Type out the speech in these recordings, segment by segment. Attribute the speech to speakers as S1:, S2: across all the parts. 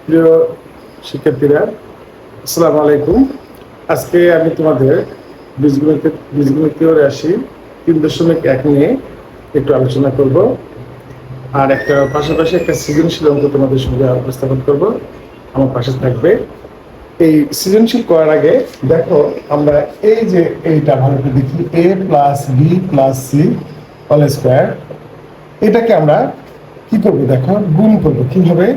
S1: প্রিয় শিক্ষার্থীরা, আসসালামু আলাইকুম। আজকে আমি তোমাদের বীজগণিতীয় রাশি 3.1 নিয়ে একটু আলোচনা করব, আর একটা পাশাপাশি একটা সৃজনশীল অঙ্ক তোমাদের সঙ্গে উপস্থাপন করব। আমার পাশে থাকবে। এই সৃজনশীল করার আগে দেখো, আমরা এই যে এইটা ভালো করে দেখি, a plus B plus C whole square, এটাকে আমরা কি করবো দেখো, গুণ করবো। কিভাবে?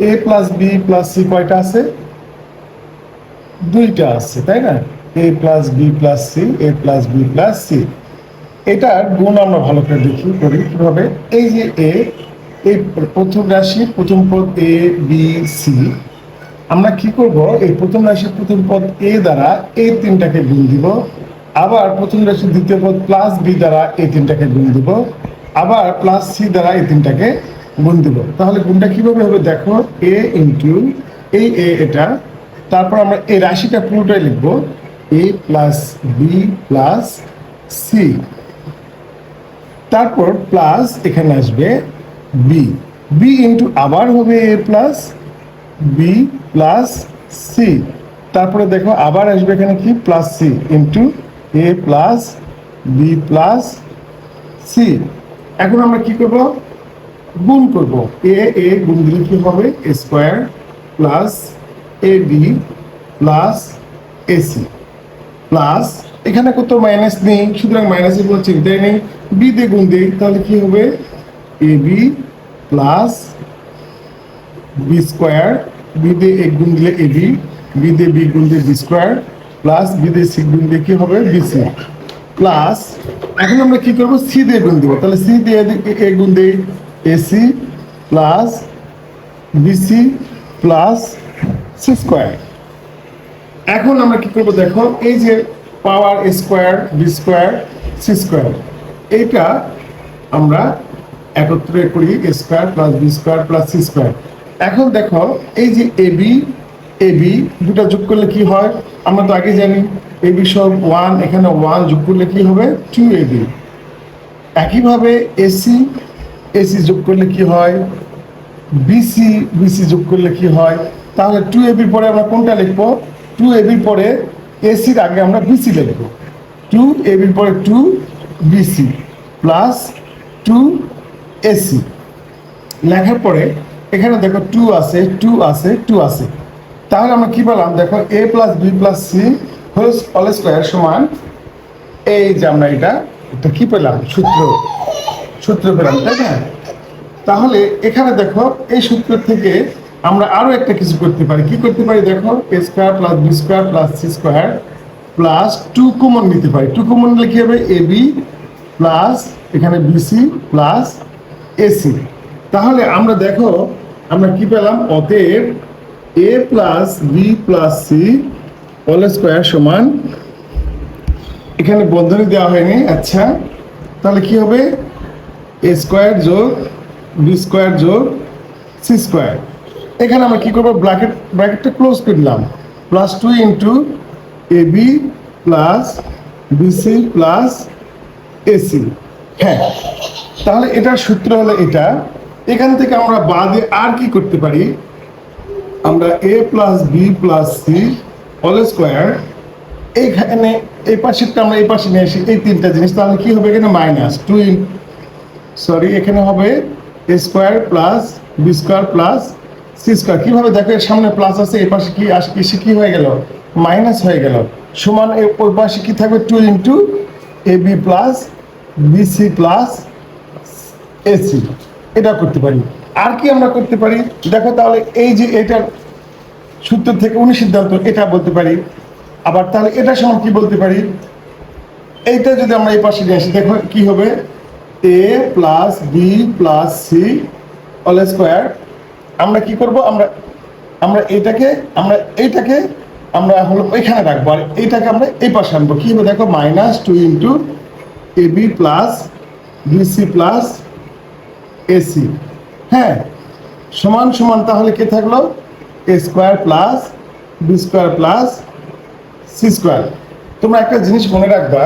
S1: a plus B plus C কয়টা আছে? দুইটা আছে, তাই না? a plus B plus C, a plus B plus C, এটার গুণ আমরা ভালো করে দেখি করি কিভাবে। এই যে a, এই প্রথম রাশির প্রথম পদ a বি সি, আমরা কি করব, এই প্রথম রাশির প্রথম পদ a দ্বারা এই তিনটাকে গুণ দিব, আবার প্রথম রাশির দ্বিতীয় পদ প্লাস বি দ্বারা এই তিনটাকে গুণ দিব, আবার প্লাস সি দ্বারা এই তিনটাকে গুণ দিব। তাহলে গুণটা কিভাবে হবে দেখো, a ইন্টু এই a, এটা, তারপর আমরা এই রাশিটা পুরোটাই লিখব a plus B plus C, তারপর প্লাস এখানে আসবে বি, বি ইন্টু আবার হবে a plus B plus C, তারপরে দেখো আবার আসবে এখানে কি plus C into A plus B plus C. এখন আমরা কি করব, গুণ করব। এ গুণ দিলে কি হবে, A square plus A B plus AC, plus এখানে কত মাইনাস নেই, সুতরাং মাইনাসের কোনো চিন্তাই নেই। বি দিয়ে গুণ দিই, তাহলে কি হবে, A B plus B square, B দিয়ে এক গুণ দিলে এ বি, বি দিয়ে বি গুণ দিয়ে বি স্কোয়ার, প্লাস বি দিয়ে সি গুণ দিয়ে কি হবে, বিসি, প্লাস এখন আমরা কি করবো, সি দিয়ে গুণ দিব। তাহলে সি দিয়ে এ গুণ দিই AC plus BC plus C square. এখন আমরা কি করবো দেখো, এই যে power square B square C square, এইটা আমরা একত্রে করি, A square plus B square plus C square. এখন দেখো এই যে এবি দুটা যোগ করলে কি হয়, আমরা তো আগে জানি এবি সব 1, এখানে 1 যোগ করলে কি হবে 2ab। একইভাবে এসি যোগ করলে কি হয়, বিসি যোগ করলে কি হয়। তাহলে 2ab পরে আমরা কোনটা লিখবো, 2ab পরে এসির আগে আমরা বিসি লিখবো, 2ab পরে 2bc প্লাস 2ac লেখার পরে এখানে দেখো 2 আছে 2 আছে 2 আছে, তাহলে আমরা কি পেলাম দেখো, a plus B plus C whole square সমান, এই যে আমরা এটা কি পেলাম, সূত্র পেলাম, তাই না? তাহলে এখানে দেখো এই সূত্র থেকে আমরা আরো একটা কিছু করতে পারি। কি করতে পারি দেখো, a square plus B square plus C square plus 2 common নিতে পারি। 2 কমন নিলে কি হবে, এ বি প্লাস এখানে বিসি প্লাস এসি। তাহলে আমরা দেখো আমরা কি পেলাম, অতএব A plus B plus C whole square সমান, এখানে বন্ধনী দেওয়া হয়নি, আচ্ছা, তাহলে কি হবে, এ স্কোয়ার যোগ বি স্কোয়ার যোগ সি স্কোয়ার। এখানে আমরা কি করবো, ব্র্যাকেটটা ক্লোজ করলাম, plus 2 into A B plus BC plus AC. হ্যাঁ, তাহলে এটার সূত্র হলো এটা। এখান থেকে আমরা বাদে আর কি করতে পারি, আমরা A plus B plus C whole square, এইখানে এই পাশেরটা আমরা এই পাশে নিয়ে আসি, এই তিনটা জিনিস, তাহলে কি হবে, এখানে মাইনাস 2, এখানে হবে A square plus B square plus C square. কিভাবে দেখো, এর সামনে প্লাস আছে, এই পাশে কি এসে কি হয়ে গেল, মাইনাস হয়ে গেল, সমান ওই পাশে কি থাকবে, 2 into A B plus BC plus AC. এটা করতে পারি। আর কি আমরা করতে পারি দেখো, তাহলে এই যে এটার সূত্র থেকে অনুসিদ্ধান্ত এটা বলতে পারি। আবার তাহলে এটা সমান কি বলতে পারি, এইটা যদি আমরা এই পাশে নিয়ে আসি, দেখো কি হবে, A plus B plus C whole square. আমরা কি করব, আমরা এইটাকে আমরা হলো ওইখানে রাখবো, আর এইটাকে আমরা এই পাশে আনবো। কি হবে দেখো, minus 2 into A B plus BC plus AC. হ্যাঁ, সমান সমান, তাহলে কে থাকলো, A square plus B square plus C square. তোমরা একটা জিনিস মনে রাখবা,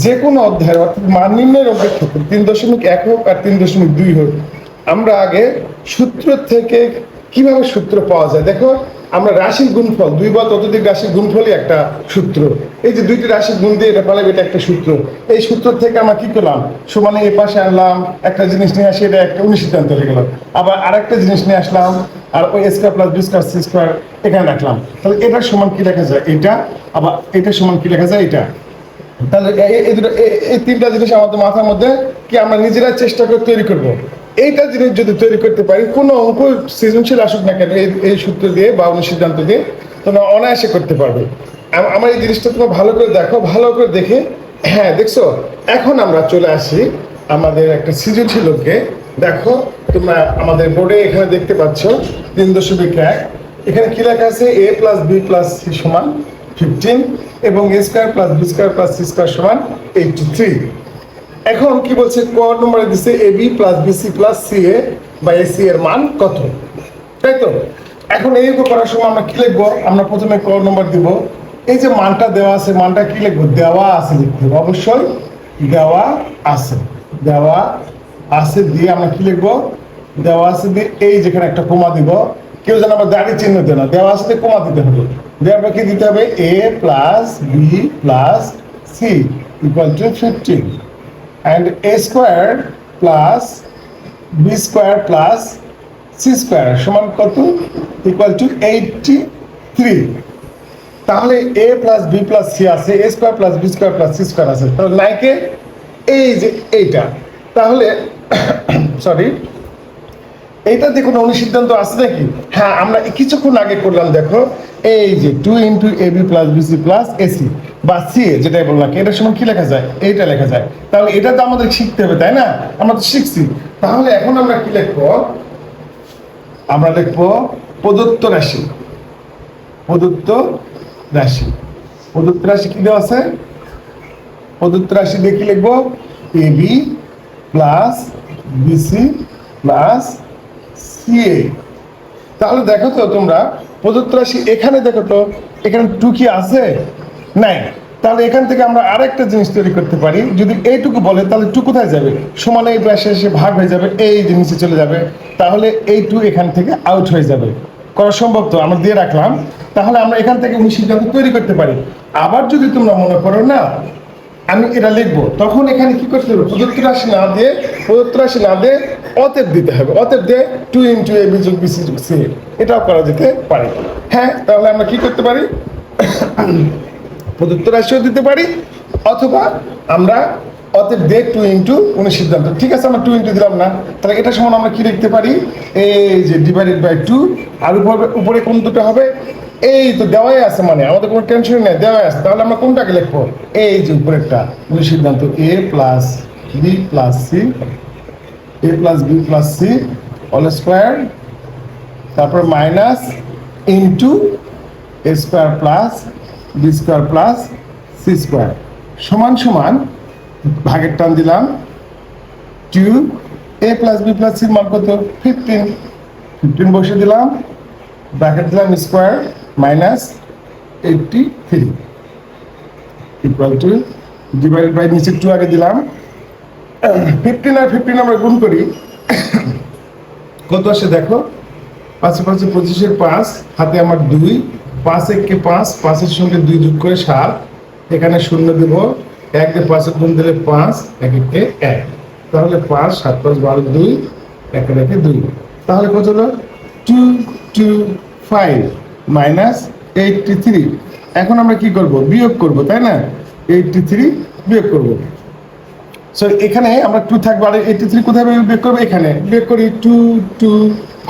S1: যে কোনো অধ্যায় অর্থাৎ মান নির্ণয়ের অঙ্কের ক্ষেত্রে 3.1 হোক আর 3.2 হোক, আমরা আগে সূত্র থেকে কিভাবে সূত্র পাওয়া যায় দেখো, আমরা রাশির গুণফল, দুই বা ততোধিক রাশির গুণফলই একটা সূত্র। এই যে দুইটি রাশির গুণ দিয়ে এটা পালাবে, এটা একটা সূত্র। এই সূত্র থেকে আমরা কি করলাম, সমানে এ পাশে আনলাম, একটা জিনিস নিয়ে আসি, এটা একটা অনুসিদ্ধান্ত হয়ে গেল। আবার আরেকটা জিনিস নিয়ে আসলাম, আর ওই square plus B square C square এখানে রাখলাম। তাহলে এটার সমান কি লেখা যায়, এটা। আবার এটার সমান কি লেখা যায়, এটা। তাহলে এই তিনটা জিনিস আমাদের মাথার মধ্যে কি আমরা নিজেরা চেষ্টা করে তৈরি করব। এইটা জিনিস যদি তৈরি করতে পারি, কোনো অঙ্ক সৃজনশীল আসুক না কেন, এই সূত্র দিয়ে বা অনুসিদ্ধান্ত দিয়ে তোমরা অনায়াসে করতে পারবে। আমার এই জিনিসটা তোমরা ভালো করে দেখো, ভালো করে দেখে, হ্যাঁ দেখছো, এখন আমরা চলে আসি আমাদের একটা সৃজনশীলকে। দেখো তোমরা আমাদের বোর্ডে এখানে দেখতে পাচ্ছ 3.1, এখানে কি লেখা আছে, a plus B plus C সমান 15 এবং a square plus B square plus C square সমান 83। এখন কি বলছে, ক নম্বরে দিচ্ছে A B plus B C plus C A বা এ সি এর মান কত, তাই তো। এখন এই করার সময় আমরা কি লিখবো, আমরা প্রথমে ক নম্বর দিব। এই যে মানটা দেওয়া আছে, মানটা কি লিখবো, দেওয়া আছে লিখতে হবে অবশ্যই, দেওয়া আছে, দেওয়া আছে দিয়ে আমরা কি লিখবো, দেওয়া আছে দিয়ে এই যেখানে একটা কমা দিব। কেউ যেন আবার দাড়ি চিহ্ন দেয় না, দেওয়া আছে দিয়ে কমা দিতে হবে। দেওয়ার পর কি দিতে হবে, A plus B plus C equal to 15 and a square plus b square plus c square সমান কত, ইকুয়াল টু 83। তাহলে a plus b plus c আছে, a square plus b square plus c square আছে, তাহলে নাইকে এই যে এইটা, তাহলে সরি, এইটাতে কোনো অনুসিদ্ধান্ত আছে নাকি? হ্যাঁ, আমরা কিছুক্ষণ আগে করলাম, দেখো এই যে 2 into A B plus BC plus AC বা সি এ, যেটাই বললাম, এটার সময় কি লেখা যায়, এইটা লেখা যায়। তাহলে এটা তো আমাদের শিখতে হবে, তাই না? আমরা তো শিখছি। তাহলে এখন আমরা কি লিখবো, আমরা লিখবো প্রদত্ত রাশি, প্রদত্ত রাশি, প্রদত্ত রাশি কি দেওয়া আছে, প্রদত্ত রাশি দিয়ে কি লিখবো, A B plus BC plus CA. তাহলে দেখো তো তোমরা প্রদত্ত রাশি, এখানে দেখো তো এখানে 2 কি আছে, নাই। তাহলে এখান থেকে আমরা আরেকটা জিনিস তৈরি করতে পারি। যদি এইটুকু বলে তাহলে 2 কোথায় যাবে, সমানে এই পাশে এসে ভাগ হয়ে যাবে, এই জিনিসে চলে যাবে। তাহলে এই 2 এখান থেকে আউট হয়ে যাবে, করা সম্ভব তো, আমরা দিয়ে রাখলাম। তাহলে আমরা এখান থেকে অনুসিদ্ধান্ত তৈরি করতে পারি। আবার যদি তোমরা মনে করো না আমি এটা লিখবো, তখন এখানে কি করতে হবে, প্রদত্ত রাশি না দিয়ে, প্রদত্ত রাশি না দিয়ে অতএব দিতে হবে। অতএব দিয়ে 2 ইন্টু এ বি যোগ বি সি যোগ সি, এটাও করা যেতে পারে। হ্যাঁ, তাহলে আমরা কি করতে পারি, প্রদত্ত রাশিও দিতে পারি, অথবা আমরা অতএব দিয়ে 2 ইন্টু অনুসিদ্ধান্ত। ঠিক আছে, আমরা 2 ইন্টু দিলাম না, তাহলে এটা সমান আমরা কি লিখতে পারি, এই যে ডিভাইডেড বাই 2, আর উপরে কোন দুটো হবে, এই তো দেওয়াই আছে, মানে আমাদের কোনো টেনশন নেই, দেওয়াই আছে। তাহলে আমরা কোনটাকে লিখবো, এই যে উপরেরটা অনুসিদ্ধান্ত, A plus B plus C, A plus B plus C all square, তারপর minus into A square plus B square plus C square সমান সমান, ভাগের টান দিলাম, 2 এ প্লাস বি প্লাস সির মান কত, 15 বসে দিলাম, ব্র্যাকেট দিলাম square minus 83 equal to divided by নিচে 2 আগে দিলাম, 15 আর 15 আমরা গুণ করি, কত আসে দেখো, 5 5 25 5, হাতে আমার 2, 5 1 5, 5 এর সঙ্গে 2 যোগ করে 7, এখানে 0 দেব, 1 দিয়ে 5 গুণ দিলে 5, 1 1 1, তাহলে 5 7 5 12 2, 1 রেখে 2, তাহলে কত হলো 2 2 5 মাইনাস 83। এখন আমরা কি করব, বিয়োগ করব, তাই না, 83 বিয়োগ করব। সো এখানে আমরা 2 থাকবে, আর 83 কোথায় বিয়োগ করবো, এখানে বিয়োগ করি 2 2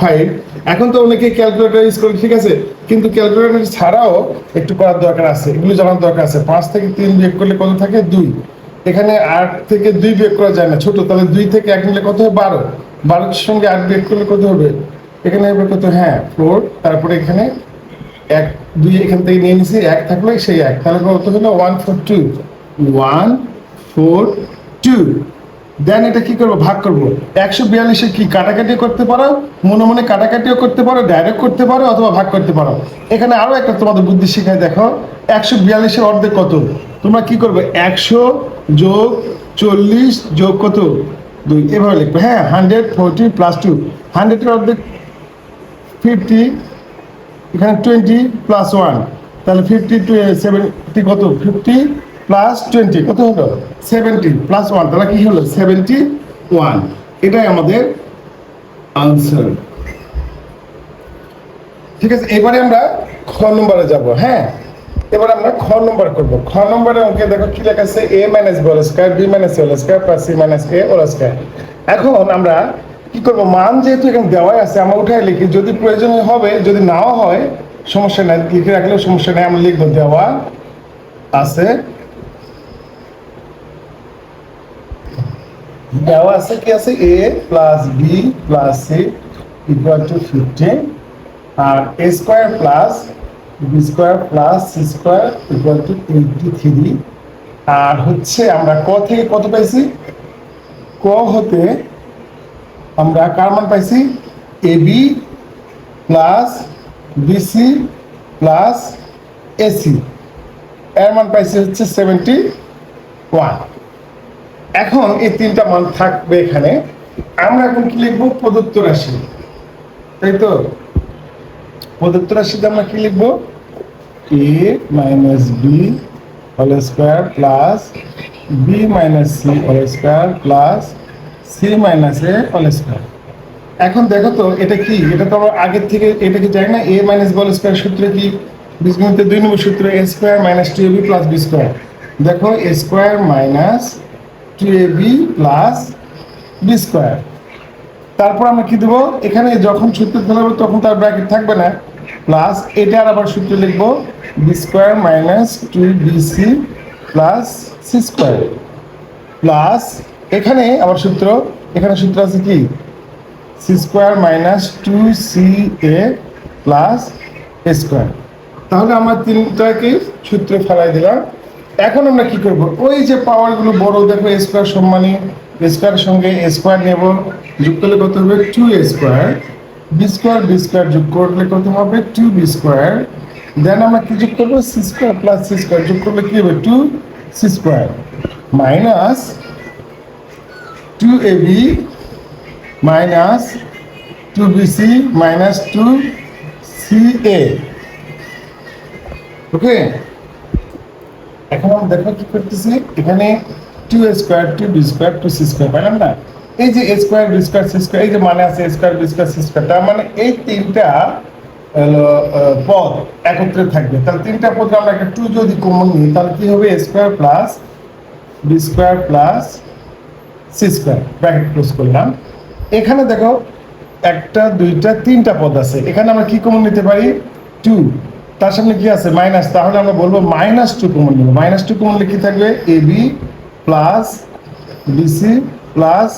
S1: 5। এখন তো অনেকে ক্যালকুলেটর ইউজ করে, ঠিক আছে, কিন্তু ক্যালকুলেটর ছাড়াও একটু করার দরকার আছে, এগুলো জানার দরকার আছে। 5 থেকে 3 বিয়োগ করলে কত থাকে, 2। এখানে 8 থেকে 2 বিয়োগ করা যায় না, ছোট, তাহলে 2 থেকে 1 নিলে কত হবে, 12। 12 এর সঙ্গে 8 বিয়োগ করলে কত হবে, এখানে হবে কত, হ্যাঁ 4। তারপরে এখানে 1 2 এখান থেকে নিয়ে নিছি, 1 থাকলে সেই 1, তাহলে কত হলো 142 142। দেন এটা কি করবো, ভাগ করবো। 142 কি কাটাকাটি করতে পারো, মনে মনে কাটাকাটিও করতে পারো, ডাইরেক্ট করতে পারো, অথবা ভাগ করতে পারো। এখানে আরো একটা তোমাদের বুদ্ধি শিখায়, দেখো 142 এর অর্ধেক কত, তোমরা কি করবে, 100 যোগ 40 যোগ কত, 2, এভাবে লিখবে। হ্যাঁ, 140 প্লাস 2, 100 এর অর্ধেক 50, এখানে 20 প্লাস 1, তাহলে 50 টু 70 কত, 50 প্লাস 20 কত হলো, 70 প্লাস 1, তাহলে কি হলো 71। এটাই আমাদের আনসার। ঠিক আছে, এবারে আমরা খ নম্বরে যাব। হ্যাঁ, এবার আমরা খ নম্বর করব। খ নম্বরে অঙ্কে দেখো কি লেখা আছে, a minus b whole square b minus a whole square plus c minus a whole square. এখন আমরা কি করব, মান যেহেতু এখানে দেওয়াই আছে আমরা উঠাই লিখি, যদি প্রয়োজন হবে, যদি নাও হয় সমস্যা নাই, লিখে রাখলেও সমস্যা নাই, আমরা লিখবো দেওয়া আছে, দেওয়া আছে কি আছে, a plus b plus c equal to 15, আর a square plus b square plus c square equal to 83। আর হচ্ছে আমরা ক থেকে কত পাইছি, ক হতে আমরা কার মান পাইছি, ab plus bc plus ac, এর মান পাইছি হচ্ছে 71। এখন এই তিনটা মান থাকবে এখানে। আমরা এখন কি লিখবো, প্রদত্ত রাশি, তাই তো। প্রদত্ত রাশিতে আমরা কি লিখবো, a minus b whole square plus b minus c whole square plus c minus a whole square. এখন দেখো তো এটা কি, এটা তো আমরা আগের থেকে এটা কি জানি না, a minus b whole square সূত্র কি, বীজগণিতের 2 নম্বর সূত্র, a square minus 2ab plus b square. দেখো a square minus 2ab plus b square. তারপর আমরা কি দেবো, এখানে যখন সূত্র ফেলাবো তখন তার ব্র্যাকেট থাকবে না, প্লাস এটার আবার সূত্র লিখবো B square minus 2bc plus C square, plus এখানে আবার সূত্র, এখানে সূত্র আছে কি, C square minus 2ca plus A square. তাহলে আমরা তিনটাকে সূত্রে ফেলাই দিলাম। এখন আমরা কি করব, ওই যে পাওয়ারগুলো বড় দেখো, এ স্কোয়ার সম্মানী, এ স্কোয়ারের সঙ্গে এ স্কোয়ার নেব, যোগ করলে কত হবে 2a স্কোয়ার, বি স্কোয়ার যোগ করলে কত হবে 2b স্কোয়ার, দেন আমরা কি যোগ করবো, C square plus C square যোগ করলে কি হবে 2c square minus 2ab minus 2bc minus 2ca। Okay, এখন আমরা দেখো কি করতেছি, এখানে 2a square 2b square 2c square পাইলাম না, এই যে a square b square c square, এই যে মানে আছে a square b square c square, তার মানে এই তিনটা পদ একত্রে থাকবে। তাহলে তিনটা পদ আমরা একটা 2 যদি কমন নিই তাহলে কি হবে, a square plus b square plus c square, bracket close করলাম। এখানে দেখো একটা দুইটা তিনটা পদ আছে, এখানে আমরা কি কমন নিতে পারি 2, তার সামনে কি আছে মাইনাস, তাহলে আমরা বলবো -2 কমন নেব। -2 কমন নিলে কি থাকবে, ab plus bc plus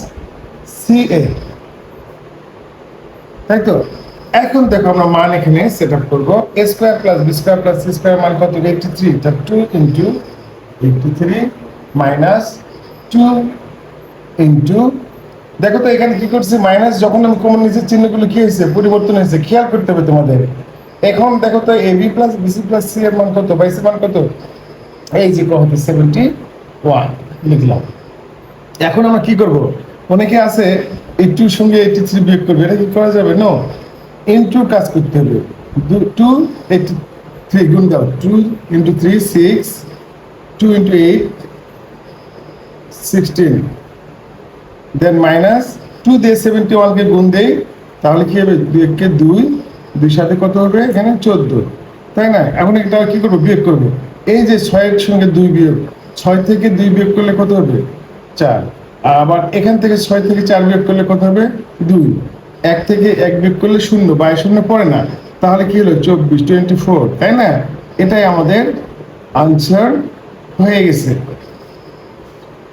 S1: ca, তাই তো। এখন দেখো আমরা মান এখানে সেট আপ করবো, a square plus B square plus C square মান কত 83, তার 2 ইন্টু 83 মাইনাস 2 ইন্টু, দেখো তো এখানে কি করছে, মাইনাস যখন আমি কমন নিচের চিহ্নগুলো কি হয়েছে, পরিবর্তন হয়েছে, খেয়াল করতে হবে তোমাদের। এখন দেখো তো ab plus BC plus C এর মান কত, বাইসি মান কত, এই যে কত 71 লিখলাম। এখন আমরা কি করব, অনেকে আছে 82 এর সঙ্গে 83 বিয়োগ করবে, এটা কি করা যাবে, নো, ইনটু কাজ করতে হবে, 283 গুণ দাও, 2 ইন্টু 3 6, 2 ইন্টু 8 16, দেন মাইনাস 2 দিয়ে 71 কে গুণ দেই, তাহলে কি হবে 2 কে 2, 2 সাথে কত হবে এখানে 14, তাই না। এখন এটা কি করবো, বিয়োগ করবো, এই যে 6 এর সঙ্গে 2 বিয়োগ, 6 থেকে 2 বিয়োগ করলে কত হবে 4, আবার এখান থেকে 6 থেকে 4 বিয়োগ করলে কত হবে 2, 1 থেকে 1 বিয়োগ করলে 0, 22 পড়ে না, তাহলে কি হলো 24, তাই না। এটাই আমাদের আনসার হয়ে গেছে।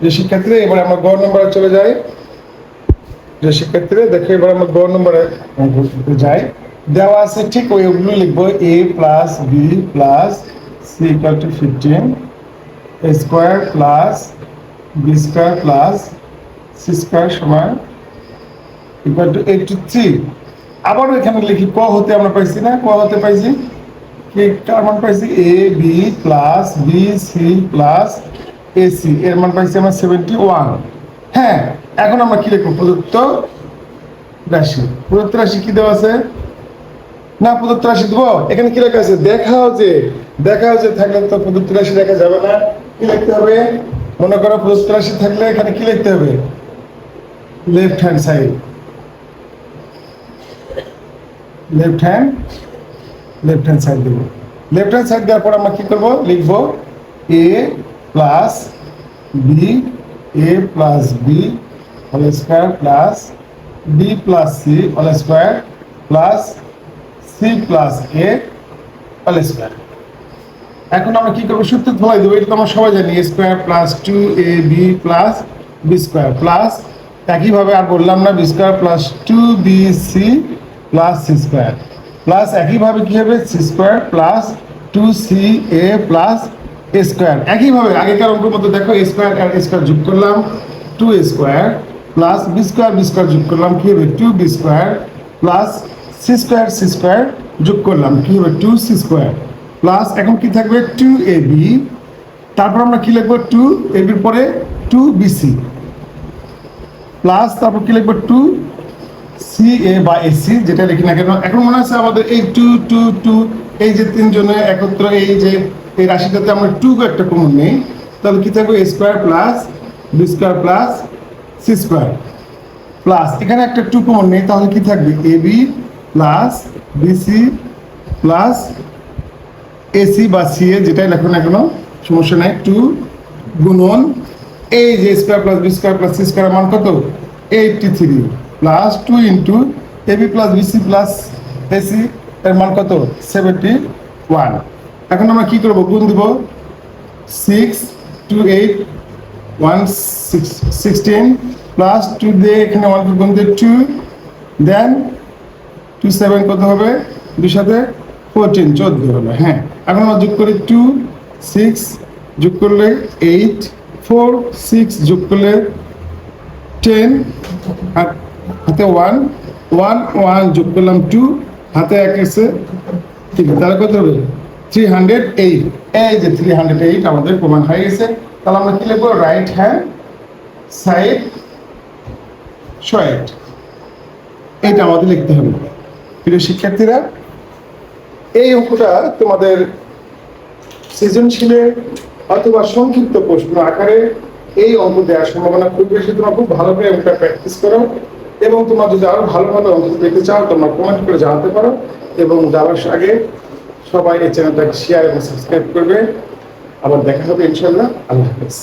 S1: যে শিক্ষার্থী, এবার আমরা গ নম্বরে চলে যাই। যে শিক্ষার্থী দেখো, এবার আমরা গ নম্বরে যাই, দেওয়া আছে ঠিক ওইগুলো লিখবো, a plus B plus C equal to 15, a square plus B square plus C square সমান ইকুয়াল টু 83। আবারও এখানে লিখি, ক হতে আমরা পাইছি না, ক হতে পাইছি কি, কার মান পাইছি, A B plus B C plus AC, এর মান পাইছি আমরা 71। হ্যাঁ, এখন আমরা কি লিখবো, প্রদত্ত রাশি। প্রদত্ত রাশি কি দেওয়া আছে, না প্রদত্ত রাশি দেবো, এখানে কি লেখা আছে দেখাও যে থাকলে তো প্রদত্ত রাশি দেখা যাবে না। কি লিখতে হবে? মনে করো প্রদত্ত রাশি থাকলে এখানে কি লিখতে হবে? Left hand side, left hand side দেবো। লেফট হ্যান্ড সাইড দেওয়ার পর আমরা কি করবো? লিখবো A plus B, A plus B whole square plus B plus C whole square plus C plus A whole square. এখন আমরা কি করবো? সূত্র ধলাই দেবো। এটা তো আমরা সবাই জানি, A square plus 2ab plus B square plus একইভাবে আর বললাম না, B square plus 2bc plus C square plus একইভাবে কি হবে? C square plus 2ca plus A square. একইভাবে আগেকার অঙ্কের মধ্যে দেখো, এ স্কোয়ার আর এ স্কোয়ার যোগ করলাম 2a square plus B square যোগ করলাম কি হবে? 2b square plus C square যোগ করলাম কি হবে? 2c স্কোয়ার প্লাস এখন কি থাকবে? 2ab, তারপর আমরা কি লিখবো? 2ab এর পরে 2bc প্লাস তারপর কি লিখবো? 2ca বা ac, যেটা লিখি না কেন। এখন মনে আছে আমাদের এই 2 এই যে তিনজনে একত্র এই যে এই রাশিটাতে আমরা 2 একটা কমন নেই, তাহলে কি থাকবে? a square plus B square plus C square plus এখানে একটা 2 কমন নেই, তাহলে কি থাকবে? ab plus BC plus AC বা সি এ, যেটাই লেখো না কেন সমস্যা নাই, 2 গুণন এই যে square plus B square plus C square মান কত? 83 plus 2 into ab plus BC plus AC এর মান কত? 71। এখন আমরা কি করবো? গুণ দিব। 6 2 8 16 প্লাস 2 দিয়ে এখানে 1 গুণ দিয়ে 2, দেন 2 7 কত হবে? 2 সাথে 14 হলো। হ্যাঁ, এখন আমরা যোগ করি 2 6 যোগ করলে 8 4 6 যোগ করলে 10 আর হাতে 1 যোগ করলাম 2 হাতে 1 আছে, ঠিক আছে, তাহলে কত হবে? 308। এই যে 308 আমাদের প্রমাণ হয়ে গেছে। তাহলে আমরা কি লিখবো? রাইট হ্যান্ড সাইড সয়েড, এইটা আমাদের লিখতে হবে। প্রিয় শিক্ষার্থীরা, এই অঙ্কটা তোমাদের সৃজনশীলে অথবা সংক্ষিপ্ত প্রশ্ন আকারে এই অঙ্ক দেওয়ার সম্ভাবনা খুব বেশি। তোমরা খুব ভালো করে অঙ্কটা প্র্যাকটিস করো, এবং তোমরা যদি আরো ভালো অঙ্ক পেতে চাও তোমরা কমেন্ট করে জানাতে পারো। এবং যাওয়ার আগে সবাই এই চ্যানেলটাকে শেয়ার এবং সাবস্ক্রাইব করবে। আবার দেখা হবে ইনশাআল্লাহ। আল্লাহ হাফেজ।